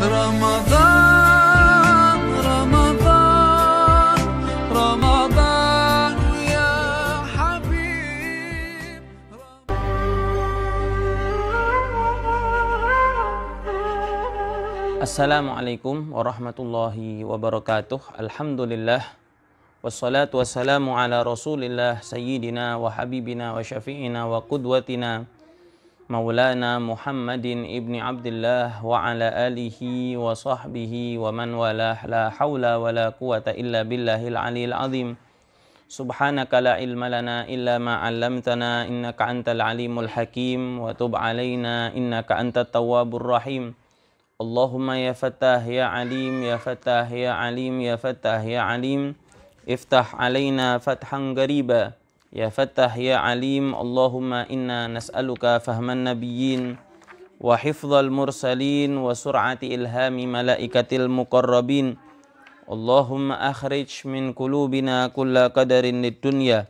رمضان رمضان رمضان يا حبيب. Assalamualaikum warahmatullahi wabarakatuh. Alhamdulillah wassalatu wassalamu ala rasulillah sayyidina wa habibina wa syafi'ina wa qudwatina maulana Muhammadin ibni Abdullah wa ala alihi wa sahbihi wa man walah. La hawla wa la quwata illa billahil aliyil azim. Subhanaka la ilma lana illa ma 'allamtana innaka antal alimul hakim wa tub alaina innaka antat tawwabur rahim. Allahumma ya Fattah ya Alim ya Fattah ya Alim ya Fattah ya Alim iftah alaina fathan gariba ya Fattah ya Alim. Allahumma inna nas'aluka fahman nabiyyin wa hifdzal mursalin wa sur'ati ilhami malaikatil muqarrabin. Allahumma akhrij min qulubina kulla qadarin lid dunya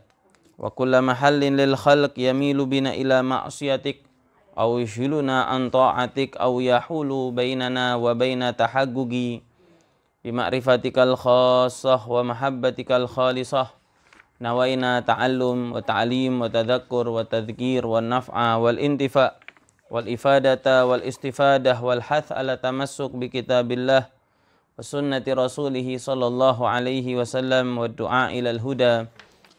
wa kulla mahallin lil khalq yamilu bina ila ma'siyatik aw yushiluna an ta'atik aw yahulu bainana wa baina tahaggugi bima'rifatikal khassah wa mahabbatikal khalisah. Nawaina ta'allum wa ta'lim wa tadhakkur wa tadhkir wa naf'a wal intifa' wal ifadata wal istifadah wal hath ala tamassuk bi kitabillah wa sunnati rasulih sallallahu alaihi wasallam wa du'a ilal huda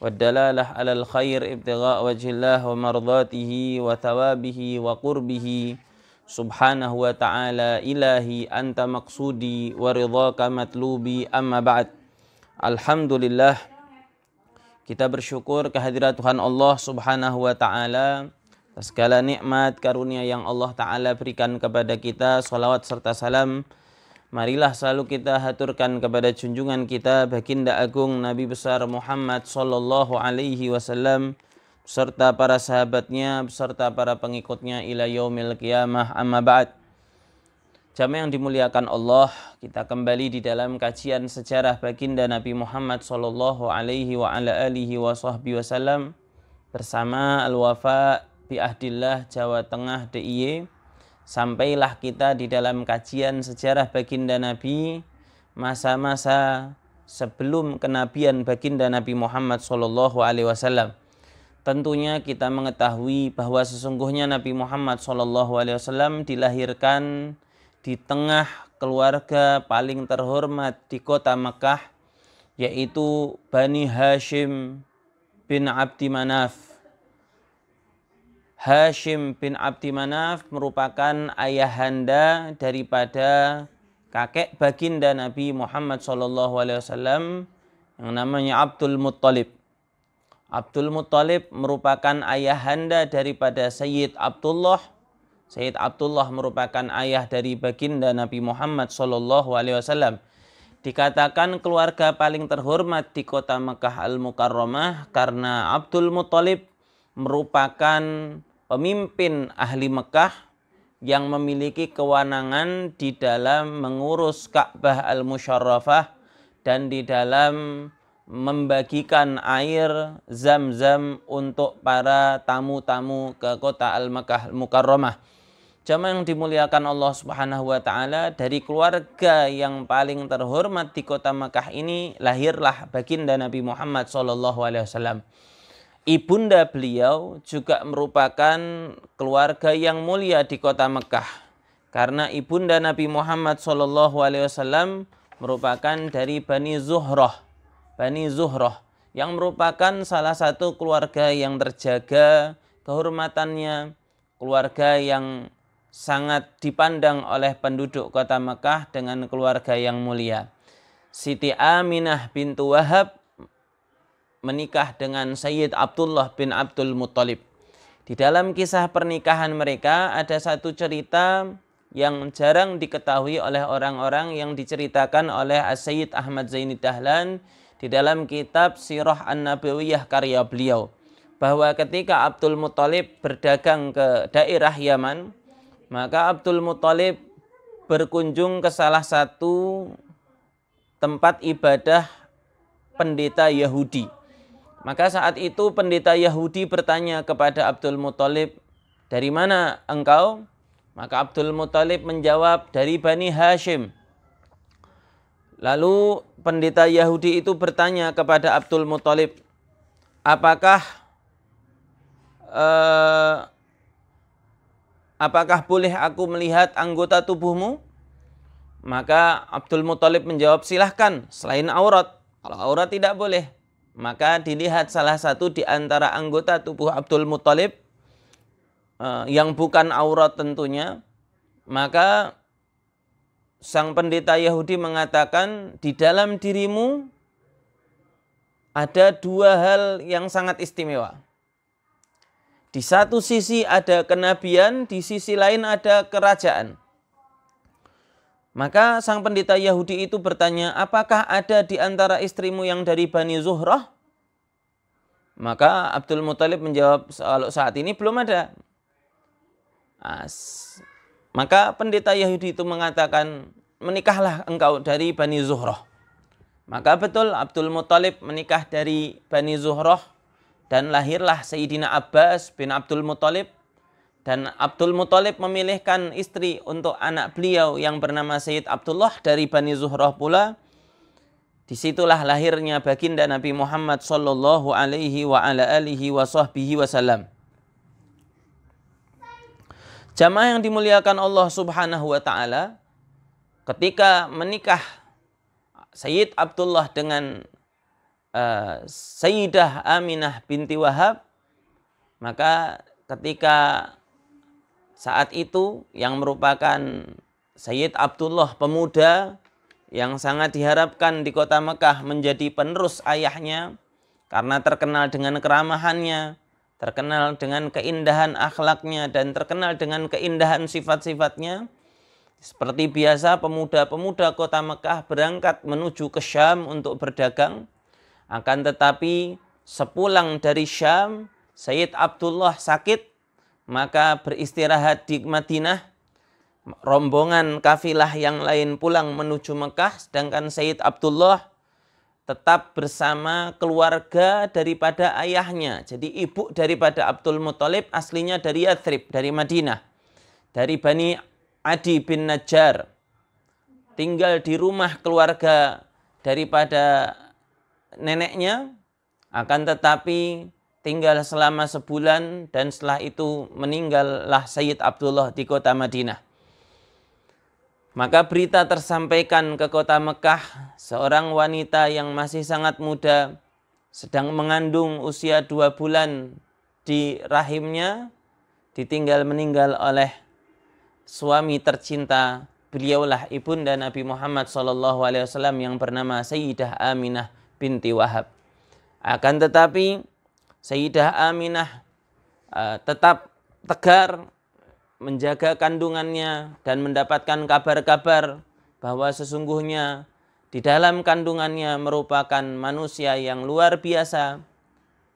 waddalalah alal khair ibtigha' wajhillah wa mardatihi wa thawabihi wa qurbihi subhanahu wa ta'ala. Ilahi anta maqsudi wa ridhaka matlubi, amma ba'd. Alhamdulillah, kita bersyukur kehadirat Tuhan Allah subhanahu wa ta'ala atas segala nikmat karunia yang Allah ta'ala berikan kepada kita. Salawat serta salam marilah selalu kita haturkan kepada junjungan kita baginda agung Nabi besar Muhammad sallallahu alaihi wasallam beserta para sahabatnya beserta para pengikutnya ila yaumil qiyamah, amma ba'd. Jamaah yang dimuliakan Allah, kita kembali di dalam kajian sejarah baginda Nabi Muhammad sallallahu alaihi wa ala alihi wa sahbihi wasallam bersama Al-Wafa bi Ahdillah Jawa Tengah DIY. Sampailah kita di dalam kajian sejarah baginda Nabi masa-masa sebelum kenabian baginda Nabi Muhammad sallallahu alaihi wasallam. Tentunya kita mengetahui bahwa sesungguhnya Nabi Muhammad sallallahu alaihi wasallam dilahirkan di tengah keluarga paling terhormat di kota Mekah, yaitu Bani Hashim bin Abdi Manaf. Hashim bin Abdi Manaf merupakan ayahanda daripada kakek baginda Nabi Muhammad SAW yang namanya Abdul Muttalib. Abdul Muttalib merupakan ayahanda daripada Sayyid Abdullah. Sayyid Abdullah merupakan ayah dari baginda Nabi Muhammad SAW. Dikatakan keluarga paling terhormat di kota Mekah Al-Mukarramah karena Abdul Muttalib merupakan pemimpin ahli Mekah yang memiliki kewenangan di dalam mengurus Ka'bah Al-Musyarrafah dan di dalam membagikan air Zam-Zam untuk para tamu-tamu ke kota Al-Makkah Al-Mukarramah. Jamaah yang dimuliakan Allah Subhanahu wa taala, dari keluarga yang paling terhormat di kota Mekah ini lahirlah baginda Nabi Muhammad sallallahu alaihi wasallam. Ibunda beliau juga merupakan keluarga yang mulia di kota Mekah karena ibunda Nabi Muhammad SAW merupakan dari Bani Zuhrah. Bani Zuhrah yang merupakan salah satu keluarga yang terjaga kehormatannya, keluarga yang sangat dipandang oleh penduduk kota Mekah dengan keluarga yang mulia. Siti Aminah bintu Wahab menikah dengan Sayyid Abdullah bin Abdul Muttalib. Di dalam kisah pernikahan mereka ada satu cerita yang jarang diketahui oleh orang-orang yang diceritakan oleh Sayyid Ahmad Zaini Dahlan di dalam kitab Sirah An-Nabawiyah karya beliau. Bahwa ketika Abdul Muttalib berdagang ke daerah Yaman, maka Abdul Muttalib berkunjung ke salah satu tempat ibadah pendeta Yahudi. Maka saat itu pendeta Yahudi bertanya kepada Abdul Muttalib, "Dari mana engkau?" Maka Abdul Muthalib menjawab, dari Bani Hashim. Lalu pendeta Yahudi itu bertanya kepada Abdul Muthalib, apakah boleh aku melihat anggota tubuhmu? Maka Abdul Muthalib menjawab, silahkan, selain aurat. Kalau aurat tidak boleh. Maka dilihat salah satu di antara anggota tubuh Abdul Muthalib yang bukan aurat tentunya. Maka sang pendeta Yahudi mengatakan, di dalam dirimu ada dua hal yang sangat istimewa. Di satu sisi ada kenabian, di sisi lain ada kerajaan. Maka sang pendeta Yahudi itu bertanya, apakah ada di antara istrimu yang dari Bani Zuhrah? Maka Abdul Muthalib menjawab, kalau saat ini belum ada. Maka pendeta Yahudi itu mengatakan, menikahlah engkau dari Bani Zuhrah. Maka betul Abdul Muthalib menikah dari Bani Zuhrah dan lahirlah Sayyidina Abbas bin Abdul Muthalib. Dan Abdul Muthalib memilihkan istri untuk anak beliau yang bernama Sayyid Abdullah dari Bani Zuhrah pula. Disitulah lahirnya baginda Nabi Muhammad sallallahu alaihi wa ala alihi wa sahbihi wasallam. Jamaah yang dimuliakan Allah Subhanahu wa taala, ketika menikah Sayyid Abdullah dengan Sayyidah Aminah binti Wahab, maka ketika saat itu yang merupakan Sayyid Abdullah pemuda yang sangat diharapkan di kota Mekah menjadi penerus ayahnya karena terkenal dengan keramahannya, terkenal dengan keindahan akhlaknya, dan terkenal dengan keindahan sifat-sifatnya. Seperti biasa pemuda-pemuda kota Mekah berangkat menuju ke Syam untuk berdagang. Akan tetapi sepulang dari Syam, Sayyid Abdullah sakit, maka beristirahat di Madinah. Rombongan kafilah yang lain pulang menuju Mekah, sedangkan Sayyid Abdullah tetap bersama keluarga daripada ayahnya. Jadi ibu daripada Abdul Muthalib aslinya dari Yathrib, dari Madinah, dari Bani Adi bin Najjar. Tinggal di rumah keluarga daripada neneknya, akan tetapi tinggal selama sebulan dan setelah itu meninggallah Sayyid Abdullah di kota Madinah. Maka berita tersampaikan ke kota Mekah, seorang wanita yang masih sangat muda, sedang mengandung usia 2 bulan di rahimnya, ditinggal meninggal oleh suami tercinta. Beliaulah ibunda Nabi Muhammad SAW yang bernama Sayyidah Aminah binti Wahab. Akan tetapi Sayyidah Aminah tetap tegar menjaga kandungannya dan mendapatkan kabar-kabar bahwa sesungguhnya di dalam kandungannya merupakan manusia yang luar biasa.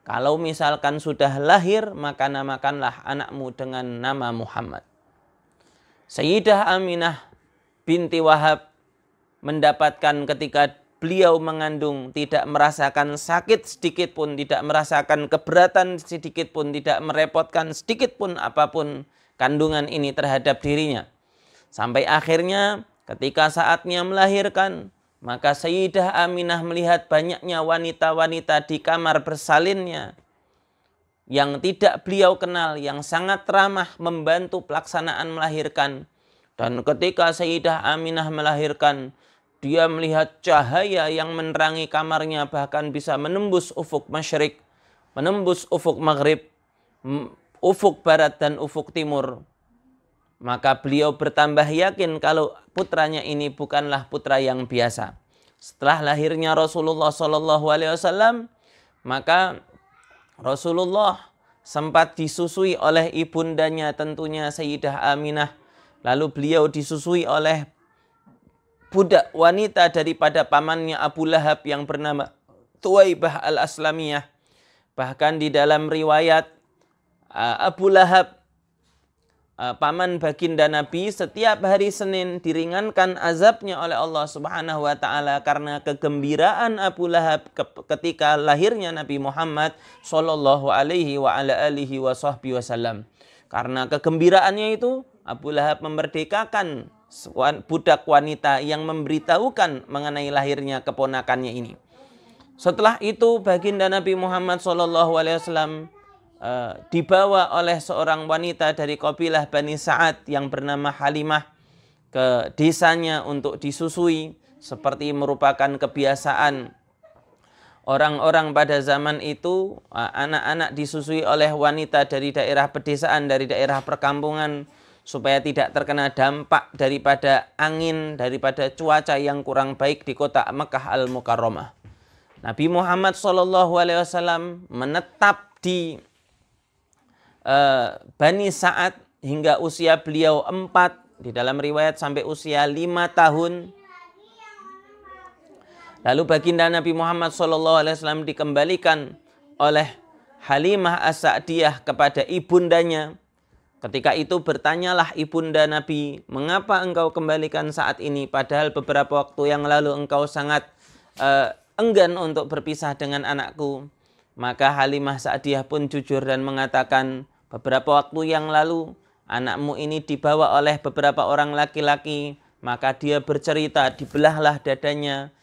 Kalau misalkan sudah lahir, maka namakanlah anakmu dengan nama Muhammad. Sayyidah Aminah binti Wahab mendapatkan ketika beliau mengandung tidak merasakan sakit sedikit pun, tidak merasakan keberatan sedikit pun, tidak merepotkan sedikit pun apapun kandungan ini terhadap dirinya. Sampai akhirnya ketika saatnya melahirkan, maka Sayyidah Aminah melihat banyaknya wanita-wanita di kamar bersalinnya yang tidak beliau kenal, yang sangat ramah membantu pelaksanaan melahirkan. Dan ketika Sayyidah Aminah melahirkan, dia melihat cahaya yang menerangi kamarnya, bahkan bisa menembus ufuk masyrik, menembus ufuk maghrib, ufuk barat dan ufuk timur. Maka beliau bertambah yakin kalau putranya ini bukanlah putra yang biasa. Setelah lahirnya Rasulullah SAW, maka Rasulullah sempat disusui oleh ibundanya, tentunya Sayyidah Aminah. Lalu beliau disusui oleh budak wanita daripada pamannya Abu Lahab yang bernama Thuwaibah al-Aslamiyah. Bahkan di dalam riwayat, Abu Lahab, paman baginda Nabi, setiap hari Senin diringankan azabnya oleh Allah Subhanahu wa taala karena kegembiraan Abu Lahab ketika lahirnya Nabi Muhammad sallallahu alaihi wa ala alihi wa sahbihi wasallam. Karena kegembiraannya itu, Abu Lahab memerdekakan budak wanita yang memberitahukan mengenai lahirnya keponakannya ini. Setelah itu baginda Nabi Muhammad SAW dibawa oleh seorang wanita dari kabilah Bani Sa'ad yang bernama Halimah ke desanya untuk disusui, seperti merupakan kebiasaan orang-orang pada zaman itu. Anak-anak disusui oleh wanita dari daerah pedesaan, dari daerah perkampungan, supaya tidak terkena dampak daripada angin, daripada cuaca yang kurang baik di kota Mekah Al-Mukarramah. Nabi Muhammad SAW menetap di Bani Sa'ad hingga usia beliau 4, di dalam riwayat sampai usia 5 tahun. Lalu baginda Nabi Muhammad SAW dikembalikan oleh Halimah As-Sa'diyah kepada ibundanya. Ketika itu bertanyalah ibunda Nabi, mengapa engkau kembalikan saat ini, padahal beberapa waktu yang lalu engkau sangat enggan untuk berpisah dengan anakku. Maka Halimah Sa'diyah pun jujur dan mengatakan, beberapa waktu yang lalu anakmu ini dibawa oleh beberapa orang laki-laki, maka dia bercerita, dibelahlah dadanya,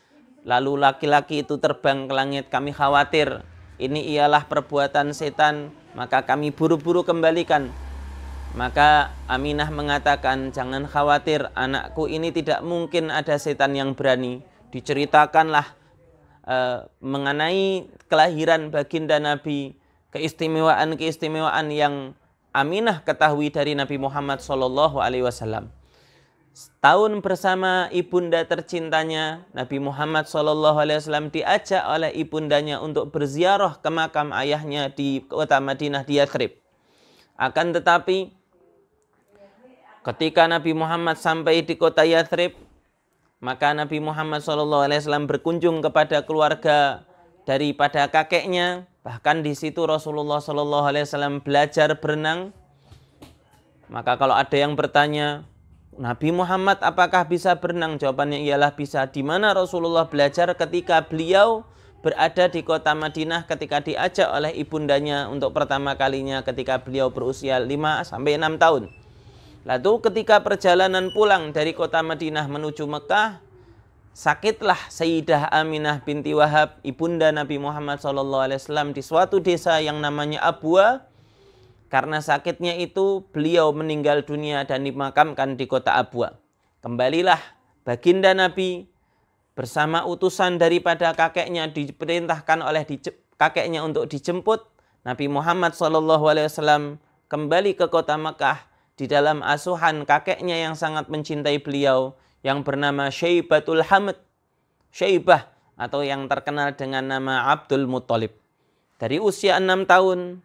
lalu laki-laki itu terbang ke langit. Kami khawatir ini ialah perbuatan setan, maka kami buru-buru kembalikan. Maka Aminah mengatakan, jangan khawatir, anakku ini tidak mungkin ada setan yang berani. Diceritakanlah mengenai kelahiran baginda Nabi, keistimewaan-keistimewaan yang Aminah ketahui dari Nabi Muhammad SAW. Setahun bersama ibunda tercintanya, Nabi Muhammad SAW diajak oleh ibundanya untuk berziarah ke makam ayahnya di kota Madinah di Yathrib. Akan tetapi ketika Nabi Muhammad sampai di kota Yathrib, maka Nabi Muhammad SAW berkunjung kepada keluarga daripada kakeknya. Bahkan di situ Rasulullah SAW belajar berenang. Maka kalau ada yang bertanya, Nabi Muhammad apakah bisa berenang? Jawabannya ialah bisa. Di mana Rasulullah belajar? Ketika beliau berada di kota Madinah, ketika diajak oleh ibundanya untuk pertama kalinya ketika beliau berusia 5-6 tahun. Lalu ketika perjalanan pulang dari kota Madinah menuju Mekah, sakitlah Sayyidah Aminah binti Wahab, ibunda Nabi Muhammad SAW, di suatu desa yang namanya Abwa. Karena sakitnya itu beliau meninggal dunia dan dimakamkan di kota Abwa. Kembalilah baginda Nabi bersama utusan daripada kakeknya, diperintahkan oleh kakeknya untuk dijemput. Nabi Muhammad SAW kembali ke kota Mekah di dalam asuhan kakeknya yang sangat mencintai beliau, yang bernama Syaibatul Hamd, Syaibah, atau yang terkenal dengan nama Abdul Muttalib. Dari usia 6 tahun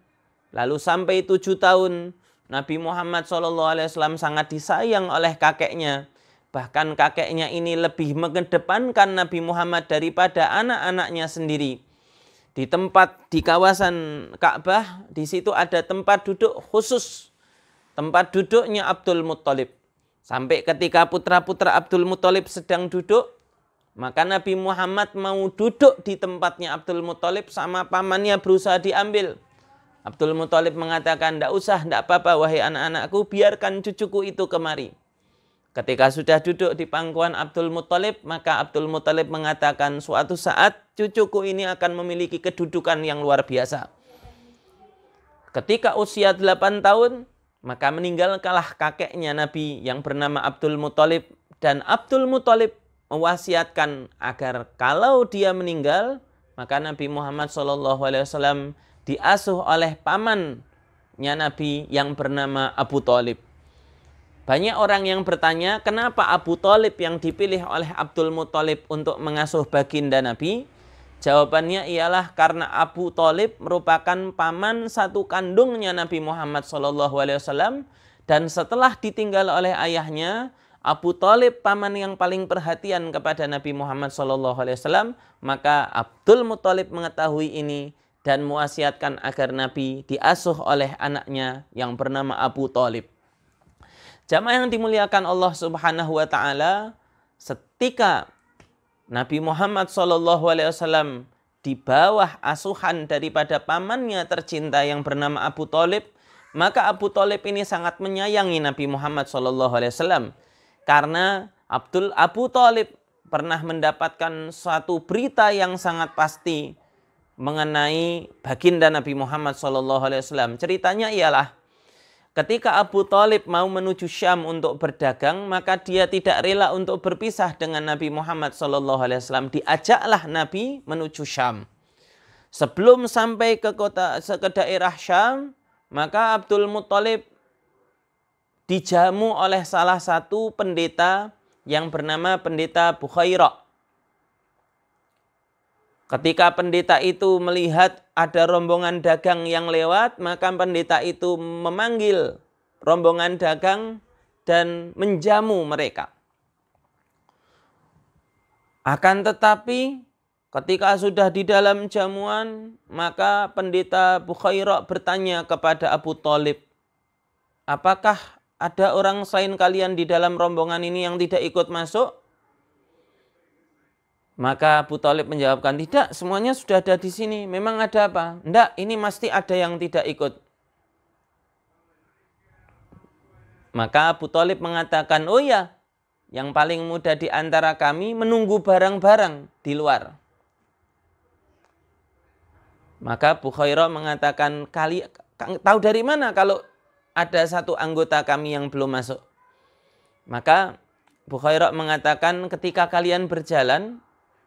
lalu sampai 7 tahun, Nabi Muhammad SAW sangat disayang oleh kakeknya. Bahkan kakeknya ini lebih mengedepankan Nabi Muhammad daripada anak-anaknya sendiri. Di kawasan Ka'bah, di situ ada tempat duduk khusus, tempat duduknya Abdul Muttalib. Sampai ketika putra-putra Abdul Muttalib sedang duduk, maka Nabi Muhammad mau duduk di tempatnya Abdul Muttalib, sama pamannya berusaha diambil. Abdul Muttalib mengatakan, tidak usah, tidak apa-apa wahai anak-anakku, biarkan cucuku itu kemari. Ketika sudah duduk di pangkuan Abdul Muttalib, maka Abdul Muttalib mengatakan, suatu saat cucuku ini akan memiliki kedudukan yang luar biasa. Ketika usia 8 tahun, maka meninggalkanlah kakeknya Nabi yang bernama Abdul Muttalib. Dan Abdul Muttalib mewasiatkan agar kalau dia meninggal, maka Nabi Muhammad SAW diasuh oleh pamannya Nabi yang bernama Abu Thalib. Banyak orang yang bertanya, kenapa Abu Thalib yang dipilih oleh Abdul Muttalib untuk mengasuh baginda Nabi? Jawabannya ialah karena Abu Thalib merupakan paman satu kandungnya Nabi Muhammad SAW, dan setelah ditinggal oleh ayahnya, Abu Thalib paman yang paling perhatian kepada Nabi Muhammad SAW, maka Abdul Muttalib mengetahui ini dan mewasiatkan agar Nabi diasuh oleh anaknya yang bernama Abu Thalib. Jamaah yang dimuliakan Allah Subhanahu wa taala, ketika Nabi Muhammad SAW di bawah asuhan daripada pamannya tercinta yang bernama Abu Thalib, Maka Abu Thalib ini sangat menyayangi Nabi Muhammad SAW karena Abu Thalib pernah mendapatkan suatu berita yang sangat pasti mengenai baginda Nabi Muhammad SAW. Ceritanya ialah ketika Abu Thalib mau menuju Syam untuk berdagang, maka dia tidak rela untuk berpisah dengan Nabi Muhammad SAW. Diajaklah Nabi menuju Syam. Sebelum sampai ke daerah Syam, maka Abdul Muthalib dijamu oleh salah satu pendeta yang bernama pendeta Bukhairah. Ketika pendeta itu melihat ada rombongan dagang yang lewat, maka pendeta itu memanggil rombongan dagang dan menjamu mereka. Akan tetapi ketika sudah di dalam jamuan, maka pendeta Bukhairah bertanya kepada Abu Thalib, apakah ada orang selain kalian di dalam rombongan ini yang tidak ikut masuk? Maka Abu Thalib menjawabkan, tidak, semuanya sudah ada di sini. Memang ada apa? Tidak, ini mesti ada yang tidak ikut. Maka Abu Thalib mengatakan, oh ya, yang paling mudah di antara kami menunggu barang-barang di luar. Maka Bukhairah mengatakan, tahu dari mana kalau ada satu anggota kami yang belum masuk? Maka Bukhairah mengatakan, ketika kalian berjalan,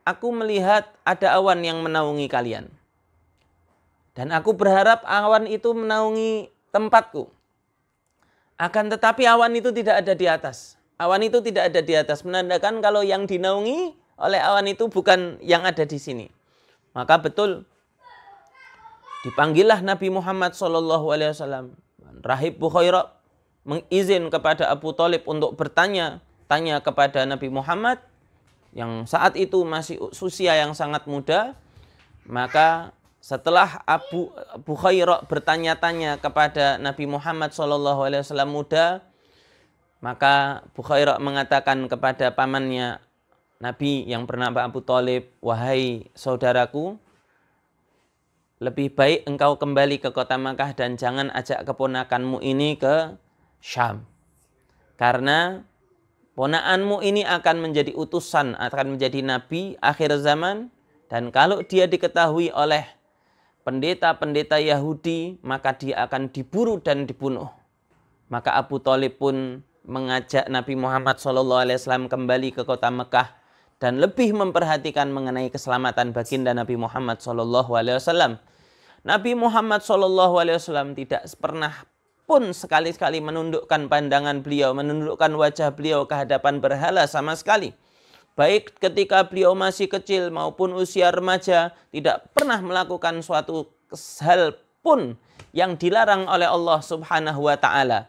aku melihat ada awan yang menaungi kalian. Dan aku berharap awan itu menaungi tempatku. Akan tetapi awan itu tidak ada di atas. Awan itu tidak ada di atas. Menandakan kalau yang dinaungi oleh awan itu bukan yang ada di sini. Maka betul dipanggillah Nabi Muhammad SAW. Rahib Bukhairah mengizin kepada Abu Thalib untuk tanya kepada Nabi Muhammad yang saat itu masih usia yang sangat muda. Maka setelah Abu Bukhairah bertanya-tanya kepada Nabi Muhammad SAW muda, maka Bukhairah mengatakan kepada pamannya Nabi yang bernama Abu Thalib, wahai saudaraku, lebih baik engkau kembali ke kota Makkah dan jangan ajak keponakanmu ini ke Syam. Karena ponakanmu ini akan menjadi utusan, akan menjadi nabi akhir zaman. Dan kalau dia diketahui oleh pendeta-pendeta Yahudi, maka dia akan diburu dan dibunuh. Maka Abu Thalib pun mengajak Nabi Muhammad SAW kembali ke kota Mekah dan lebih memperhatikan mengenai keselamatan baginda Nabi Muhammad SAW. Nabi Muhammad SAW tidak pernah pun sekali-sekali menundukkan pandangan beliau, menundukkan wajah beliau ke hadapan berhala sama sekali. Baik ketika beliau masih kecil maupun usia remaja, tidak pernah melakukan suatu hal pun yang dilarang oleh Allah Subhanahu wa Ta'ala.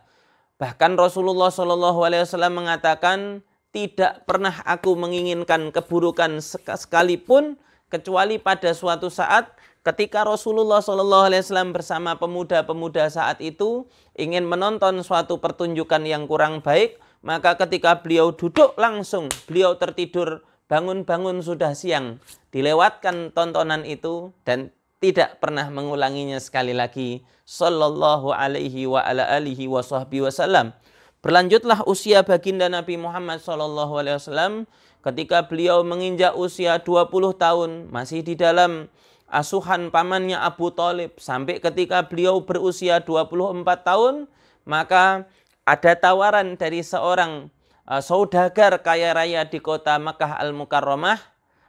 Bahkan Rasulullah SAW mengatakan, tidak pernah aku menginginkan keburukan sekalipun, kecuali pada suatu saat ketika Rasulullah SAW bersama pemuda-pemuda saat itu ingin menonton suatu pertunjukan yang kurang baik, maka ketika beliau duduk langsung, beliau tertidur, bangun-bangun sudah siang, dilewatkan tontonan itu dan tidak pernah mengulanginya sekali lagi. Sallallahu alaihi wa ala alihi wa sahbihi wasallam. Berlanjutlah usia baginda Nabi Muhammad SAW ketika beliau menginjak usia 20 tahun, masih di dalam asuhan pamannya Abu Thalib. Sampai ketika beliau berusia 24 tahun, maka ada tawaran dari seorang saudagar kaya raya di kota Makkah Al-Mukarramah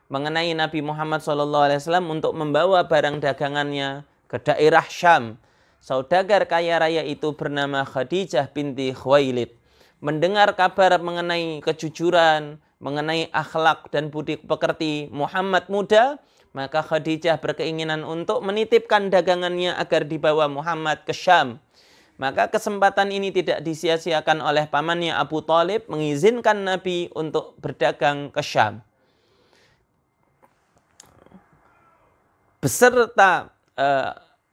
mengenai Nabi Muhammad SAW untuk membawa barang dagangannya ke daerah Syam. Saudagar kaya raya itu bernama Khadijah binti Khuwailid. Mendengar kabar mengenai kejujuran, mengenai akhlak dan budi pekerti Muhammad muda, maka Khadijah berkeinginan untuk menitipkan dagangannya agar dibawa Muhammad ke Syam. Maka kesempatan ini tidak disia-siakan oleh pamannya Abu Thalib, mengizinkan Nabi untuk berdagang ke Syam. Beserta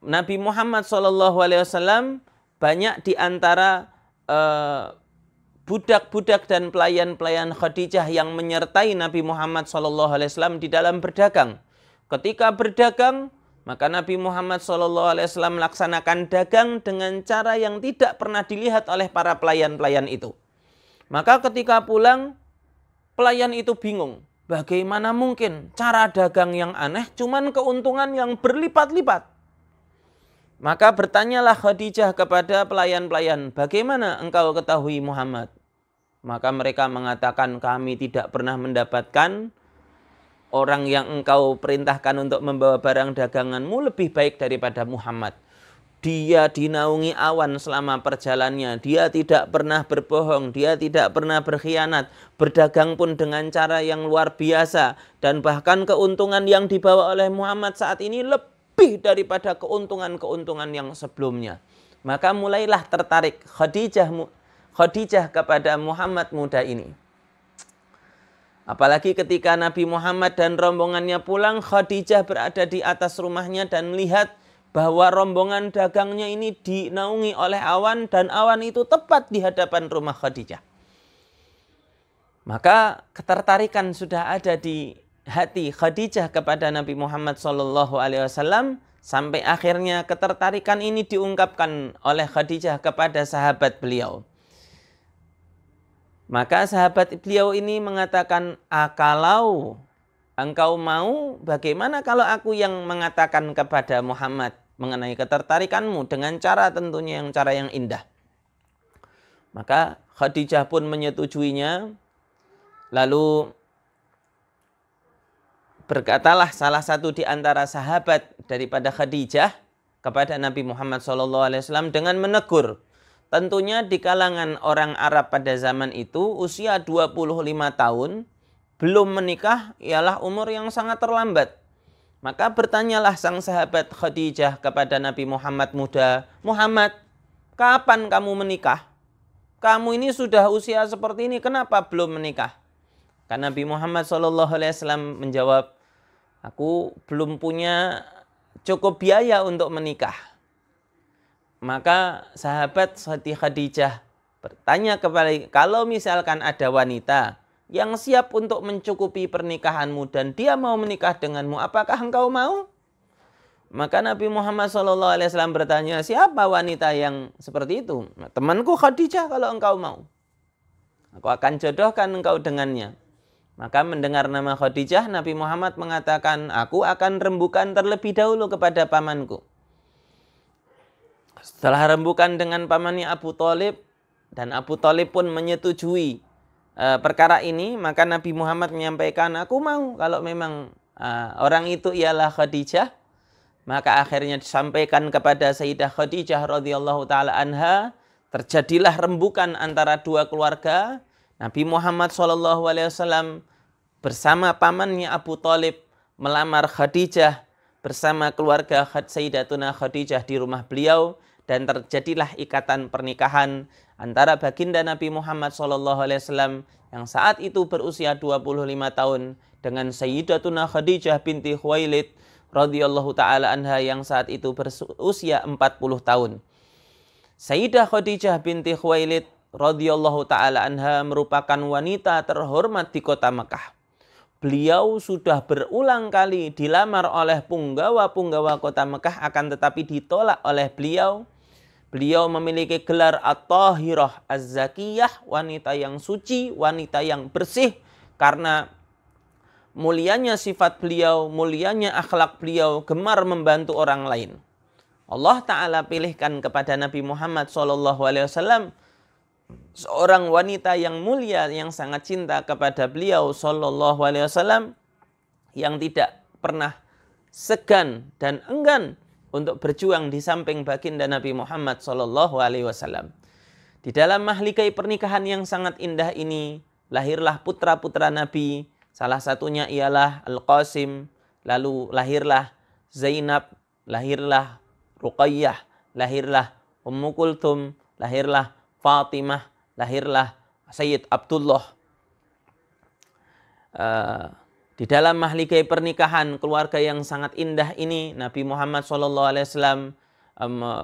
Nabi Muhammad SAW, banyak di antara budak-budak dan pelayan-pelayan Khadijah yang menyertai Nabi Muhammad SAW di dalam berdagang. Ketika berdagang, Maka Nabi Muhammad SAW melaksanakan dagang dengan cara yang tidak pernah dilihat oleh para pelayan-pelayan itu. Maka ketika pulang, pelayan itu bingung. Bagaimana mungkin cara dagang yang aneh, cuman keuntungan yang berlipat-lipat. Maka bertanyalah Khadijah kepada pelayan-pelayan, bagaimana engkau ketahui Muhammad? Maka mereka mengatakan, kami tidak pernah mendapatkan orang yang engkau perintahkan untuk membawa barang daganganmu lebih baik daripada Muhammad. Dia dinaungi awan selama perjalanannya. Dia tidak pernah berbohong. Dia tidak pernah berkhianat. Berdagang pun dengan cara yang luar biasa. Dan bahkan keuntungan yang dibawa oleh Muhammad saat ini lebih daripada keuntungan-keuntungan yang sebelumnya. Maka mulailah tertarik Khadijah kepada Muhammad muda ini. Apalagi ketika Nabi Muhammad dan rombongannya pulang, Khadijah berada di atas rumahnya dan melihat bahwa rombongan dagangnya ini dinaungi oleh awan dan awan itu tepat di hadapan rumah Khadijah. Maka ketertarikan sudah ada di hati Khadijah kepada Nabi Muhammad SAW sampai akhirnya ketertarikan ini diungkapkan oleh Khadijah kepada sahabat beliau. Maka sahabat beliau ini mengatakan, kalau engkau mau, bagaimana kalau aku yang mengatakan kepada Muhammad mengenai ketertarikanmu dengan cara tentunya cara yang indah. Maka Khadijah pun menyetujuinya. Lalu berkatalah salah satu di antara sahabat daripada Khadijah kepada Nabi Muhammad SAW dengan menegur. Tentunya di kalangan orang Arab pada zaman itu usia 25 tahun belum menikah ialah umur yang sangat terlambat. Maka bertanyalah sang sahabat Khadijah kepada Nabi Muhammad muda, Muhammad, kapan kamu menikah? Kamu ini sudah usia seperti ini, kenapa belum menikah? Karena Nabi Muhammad SAW menjawab, aku belum punya cukup biaya untuk menikah. Maka sahabat Siti Khadijah bertanya kepada, kalau misalkan ada wanita yang siap untuk mencukupi pernikahanmu dan dia mau menikah denganmu, apakah engkau mau? Maka Nabi Muhammad SAW bertanya, siapa wanita yang seperti itu? Temanku Khadijah, kalau engkau mau, aku akan jodohkan engkau dengannya. Maka mendengar nama Khadijah, Nabi Muhammad mengatakan, aku akan rembukan terlebih dahulu kepada pamanku. Setelah rembukan dengan pamannya Abu Thalib, dan Abu Thalib pun menyetujui perkara ini, maka Nabi Muhammad menyampaikan, aku mau kalau memang orang itu ialah Khadijah. Maka akhirnya disampaikan kepada Sayyidah Khadijah radhiyallahu taala anha, terjadilah rembukan antara dua keluarga. Nabi Muhammad SAW bersama pamannya Abu Thalib melamar Khadijah bersama keluarga Sayyidatuna Khadijah di rumah beliau. Dan terjadilah ikatan pernikahan antara baginda Nabi Muhammad SAW yang saat itu berusia 25 tahun dengan Sayyidatuna Khadijah binti Khuwailid radhiyallahu taala anha yang saat itu berusia 40 tahun. Sayyidah Khadijah binti Khuwailid radhiyallahu taala anha merupakan wanita terhormat di kota Mekah. Beliau sudah berulang kali dilamar oleh punggawa-punggawa kota Mekah, akan tetapi ditolak oleh beliau. Beliau memiliki gelar At-Tahirah Az-Zakiyah, wanita yang suci, wanita yang bersih, karena mulianya sifat beliau, mulianya akhlak beliau, gemar membantu orang lain. Allah Ta'ala pilihkan kepada Nabi Muhammad SAW seorang wanita yang mulia, yang sangat cinta kepada beliau SAW, yang tidak pernah segan dan enggan untuk berjuang di samping baginda Nabi Muhammad SAW. Di dalam mahligai pernikahan yang sangat indah ini, lahirlah putra-putra Nabi. Salah satunya ialah Al-Qasim, lalu lahirlah Zainab, lahirlah Ruqayyah, lahirlah Ummu Kulthum, lahirlah Fatimah, lahirlah Sayyid Abdullah. Di dalam mahligai pernikahan keluarga yang sangat indah ini, Nabi Muhammad SAW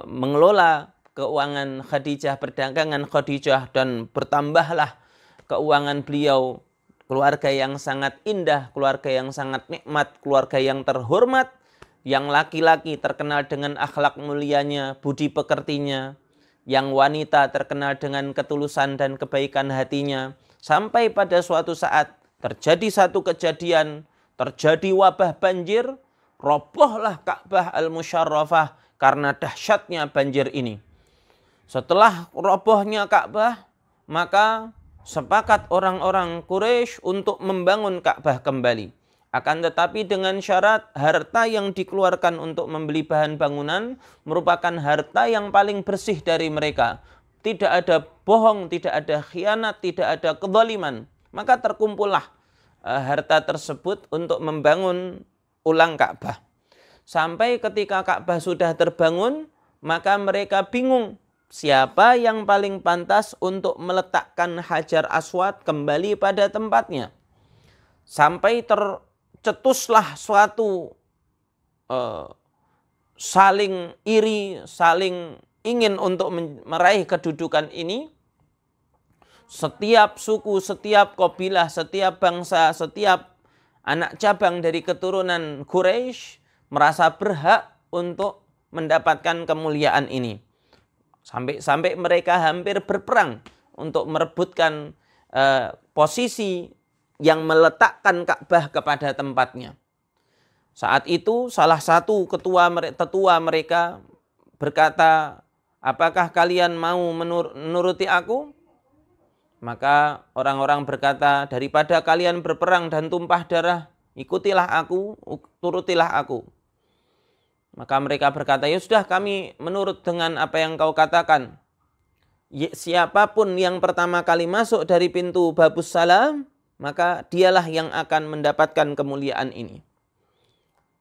mengelola keuangan Khadijah, perdagangan Khadijah, dan bertambahlah keuangan beliau. Keluarga yang sangat indah, keluarga yang sangat nikmat, keluarga yang terhormat, Yang laki-laki terkenal dengan akhlak mulianya, budi pekertinya. Yang wanita terkenal dengan ketulusan dan kebaikan hatinya. Sampai pada suatu saat terjadi satu kejadian, terjadi wabah banjir, robohlah Ka'bah al-Musyarrafah karena dahsyatnya banjir ini. Setelah robohnya Ka'bah, maka sepakat orang-orang Quraisy untuk membangun Ka'bah kembali. Akan tetapi dengan syarat harta yang dikeluarkan untuk membeli bahan bangunan merupakan harta yang paling bersih dari mereka. Tidak ada bohong, tidak ada khianat, tidak ada kezaliman. Maka terkumpullah harta tersebut untuk membangun ulang Ka'bah. Sampai ketika Ka'bah sudah terbangun, maka mereka bingung siapa yang paling pantas untuk meletakkan Hajar Aswad kembali pada tempatnya. Sampai tercetuslah suatu saling iri, saling ingin untuk meraih kedudukan ini. Setiap suku, setiap kabilah, setiap bangsa, setiap anak cabang dari keturunan Quraisy merasa berhak untuk mendapatkan kemuliaan ini. Sampai mereka hampir berperang untuk merebutkan posisi yang meletakkan Ka'bah kepada tempatnya. Saat itu salah satu tetua mereka berkata, apakah kalian mau menuruti aku? Maka orang-orang berkata, daripada kalian berperang dan tumpah darah, ikutilah aku, turutilah aku. Maka mereka berkata, ya sudah kami menurut dengan apa yang kau katakan. Siapapun yang pertama kali masuk dari pintu Babus Salam, maka dialah yang akan mendapatkan kemuliaan ini.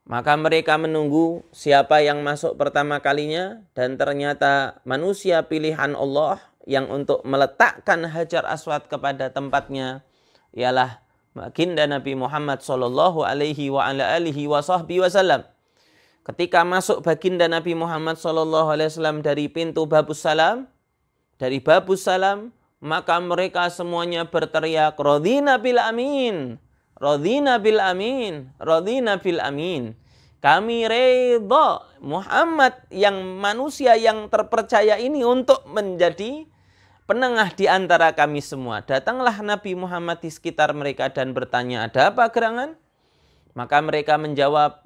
Maka mereka menunggu siapa yang masuk pertama kalinya, dan ternyata manusia pilihan Allah yang untuk meletakkan Hajar Aswad kepada tempatnya ialah baginda Nabi Muhammad sallallahu alaihi wa ala alihi wasallam. Ketika masuk baginda Nabi Muhammad sallallahu alaihi wasallam dari pintu Babus Salam, maka mereka semuanya berteriak, radhina bil amin, radhina bil amin, radhina bil amin. Kami redha Muhammad yang manusia yang terpercaya ini untuk menjadi penengah di antara kami semua. Datanglah Nabi Muhammad di sekitar mereka dan bertanya, ada apa gerangan? Maka mereka menjawab,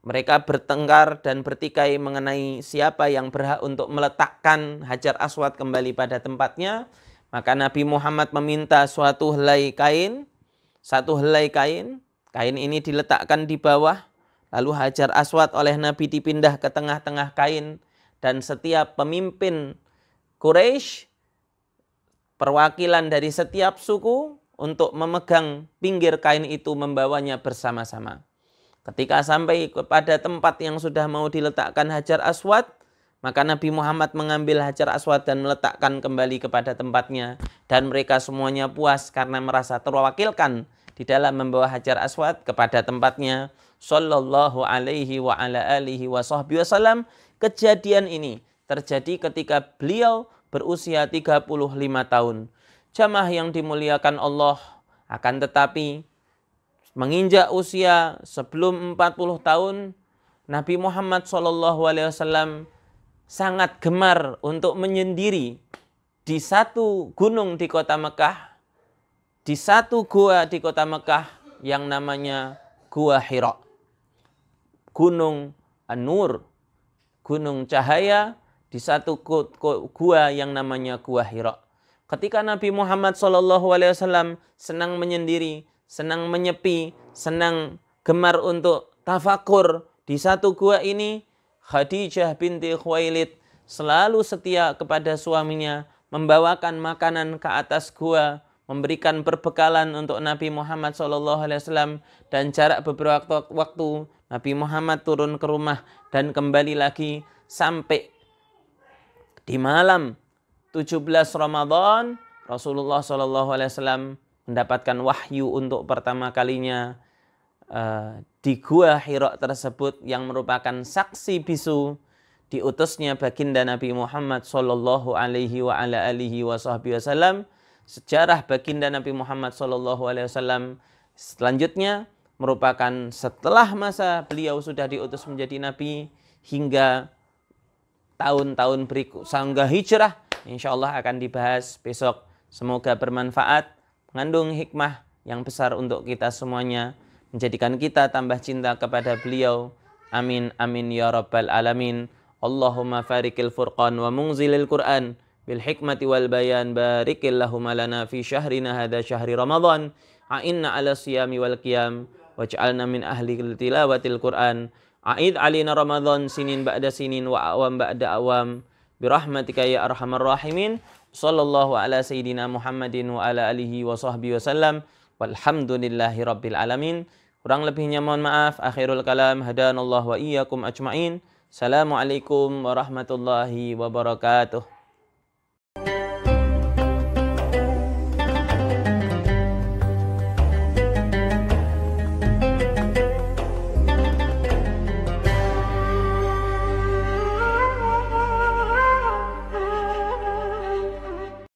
mereka bertengkar dan bertikai mengenai siapa yang berhak untuk meletakkan Hajar Aswad kembali pada tempatnya. Maka Nabi Muhammad meminta suatu helai kain, kain ini diletakkan di bawah, lalu Hajar Aswad oleh Nabi dipindah ke tengah-tengah kain, dan setiap pemimpin Quraisy, perwakilan dari setiap suku untuk memegang pinggir kain itu membawanya bersama-sama. Ketika sampai kepada tempat yang sudah mau diletakkan Hajar Aswad, maka Nabi Muhammad mengambil Hajar Aswad dan meletakkan kembali kepada tempatnya. Dan mereka semuanya puas karena merasa terwakilkan di dalam membawa Hajar Aswad kepada tempatnya. Sallallahu alaihi wa ala alihi wa sahbihi wasallam. Kejadian ini terjadi ketika beliau berusia 35 tahun. Jamaah yang dimuliakan Allah, akan tetapi menginjak usia sebelum 40 tahun, Nabi Muhammad SAW sangat gemar untuk menyendiri di satu gunung di kota Mekah, di satu gua di kota Mekah yang namanya Gua Hira. Gunung An-Nur, gunung cahaya, di satu gua yang namanya Gua Hira. Ketika Nabi Muhammad SAW senang menyendiri, senang menyepi, senang gemar untuk tafakur di satu gua ini, Khadijah binti Khuwailid selalu setia kepada suaminya, membawakan makanan ke atas gua, memberikan perbekalan untuk Nabi Muhammad SAW, dan jarak beberapa waktu Nabi Muhammad turun ke rumah dan kembali lagi sampai di malam 17 Ramadan Rasulullah SAW mendapatkan wahyu untuk pertama kalinya di Gua Hira tersebut, yang merupakan saksi bisu diutusnya baginda Nabi Muhammad sallallahu alaihi wa ala alihi wasallam. Sejarah baginda Nabi Muhammad sallallahu alaihi wasallam selanjutnya merupakan setelah masa beliau sudah diutus menjadi nabi hingga tahun-tahun berikut sehingga hijrah, insya Allah akan dibahas besok. Semoga bermanfaat, mengandung hikmah yang besar untuk kita semuanya, menjadikan kita tambah cinta kepada beliau. Amin amin ya rabbal alamin. Allahumma farikil furqan wa munzilil Qur'an bil hikmati wal bayan, barikil lahum lana fi syahrina hadha syahri Ramadan, a'inna ala siyami wal qiyam waj'alna min ahli tilawatil Qur'an. A'id alina Ramadan sinin ba'da sinin wa awam ba'da awam birahmatika ya arhamar rahimin. Sallallahu ala sayyidina Muhammadin wa ala alihi wa sahbihi wasallam. Walhamdulillahi rabbil alamin. Kurang lebihnya mohon maaf. Akhirul kalam, hadanallahu wa iyyakum ajma'in. Assalamualaikum warahmatullahi wabarakatuh.